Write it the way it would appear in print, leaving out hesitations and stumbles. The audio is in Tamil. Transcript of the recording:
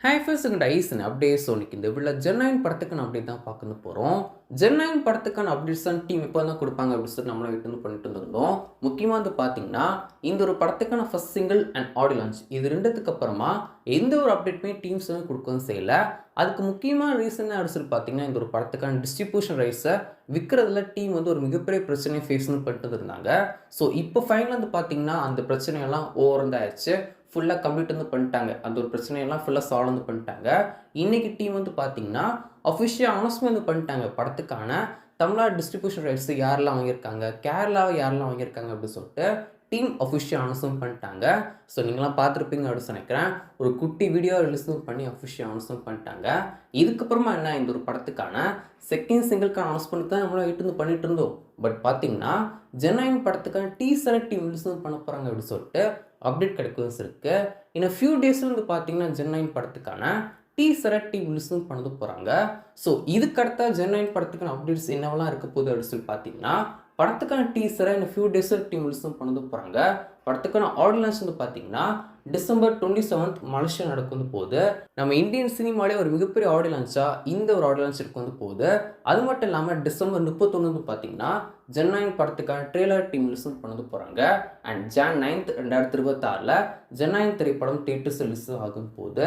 ஹாய் ஃபர்ஸ்ட் செகண்ட் ஐஸ்னு அப்டேட்ஸ் இன்னைக்கு இந்த வீடியோவில் ஜென்9 படத்துக்கான அப்டேட் தான் பார்க்க போகிறோம். ஜென்9 படத்துக்கான அப்டேட்ஸ் தான் டீம் இப்போ தான் கொடுப்பாங்க அப்படின்னு சொல்லி நம்மளும் வெயிட் பண்ணிட்டு இருந்திருந்தோம். முக்கியமாக வந்து பார்த்தீங்கன்னா இந்த ஒரு படத்துக்கான first single and audio launch இது ரெண்டுத்துக்கு அப்புறமா எந்த ஒரு அப்டேட்டுமே டீம்ஸ் வந்து கொடுக்கவும் செய்யலை. அதுக்கு முக்கியமான ரீசன் அப்படின்னு சொல்லி பார்த்தீங்கன்னா இந்த ஒரு படத்துக்கான டிஸ்ட்ரிபியூஷன் ரைட்ஸை விற்கிறதுல டீம் வந்து ஒரு மிகப்பெரிய பிரச்சனையை ஃபேஸ் பண்ணிட்டு இருந்தாங்க. ஸோ இப்போ ஃபைனல் வந்து பார்த்தீங்கன்னா அந்த பிரச்சனையெல்லாம் ஓவர் ஆயிடுச்சு. ஃபுல்லாக கம்ப்ளீட் வந்து பண்ணிட்டாங்க. அந்த ஒரு பிரச்சனையெல்லாம் ஃபுல்லாக சால்வ் வந்து பண்ணிட்டாங்க. இன்றைக்கி டீம் வந்து பார்த்தீங்கன்னா அஃபிஷியல் அனௌன்ஸ்மெண்ட் வந்து பண்ணிட்டாங்க. படத்துக்கான தமிழ்நாடு டிஸ்ட்ரிபியூஷன் ரைட்ஸ் யாரெல்லாம் வாங்கியிருக்காங்க, கேரளாவை யாரெல்லாம் வாங்கியிருக்காங்க அப்படின்னு சொல்லிட்டு டீம் அஃபிஷியல் அனௌன்ஸ்மெண்ட் பண்ணிட்டாங்க. ஸோ நீங்களாம் பார்த்துருப்பீங்க அப்படின்னு நினைக்கிறேன். ஒரு குட்டி வீடியோ ரிலீஸ் பண்ணி அஃபிஷியல் அனௌன்ஸ்மெண்ட் பண்ணிட்டாங்க. இதுக்கப்புறமா என்ன, இந்த ஒரு படத்துக்கான செகண்ட் சிங்கிள்க்கான அனௌன்ஸ்மெண்ட் தான் நம்மளாம் வீட்டு வந்து பண்ணிட்டு இருந்தோம். பட் பார்த்தீங்கன்னா ஜென்9 படத்துக்கான டீசரை டீம் ரிலீஸ் பண்ண போகிறாங்க அப்படின்னு சொல்லிட்டு அப்டேட் கிடைக்கவும் இருக்குது. இன்னும் ஃபியூ டேஸில் வந்து பார்த்தீங்கன்னா ஜென்9 படத்துக்கான டீசரை டீம் ரிலீஸ் பண்ணது போகிறாங்க. ஸோ இதுக்கடுத்த ஜென்9 படத்துக்கான அப்டேட்ஸ் என்னவெல்லாம் இருக்க போகுது அப்படின்னு சொல்லி பார்த்தீங்கன்னா படத்துக்கான டீசரை இந்த ஃபியூ டேஸில் டீம் ரிலீஸ் பண்ணது போகிறாங்க. படத்துக்கான ஆடியோ லான்ச் வந்து பார்த்தீங்கன்னா டிசம்பர் 27 மலேசியா நடக்கும் போது நம்ம இந்தியன் சினிமாலே ஒரு மிகப்பெரிய ஆடியோ லான்ச்சாக இந்த ஒரு ஆடியோ லான்ச் இருக்கும் போது. அது மட்டும் இல்லாமல் டிசம்பர் 31 வந்து பார்த்தீங்கன்னா ஜென்9 படத்துக்கான ட்ரெய்லர் டீம் ரிலீஸ் பண்ணது போகிறாங்க. அண்ட் ஜான் 9 2026 ஜென்9 திரைப்படம் தியேட்டர்ஸ் ரிலீஸ் ஆகும் போது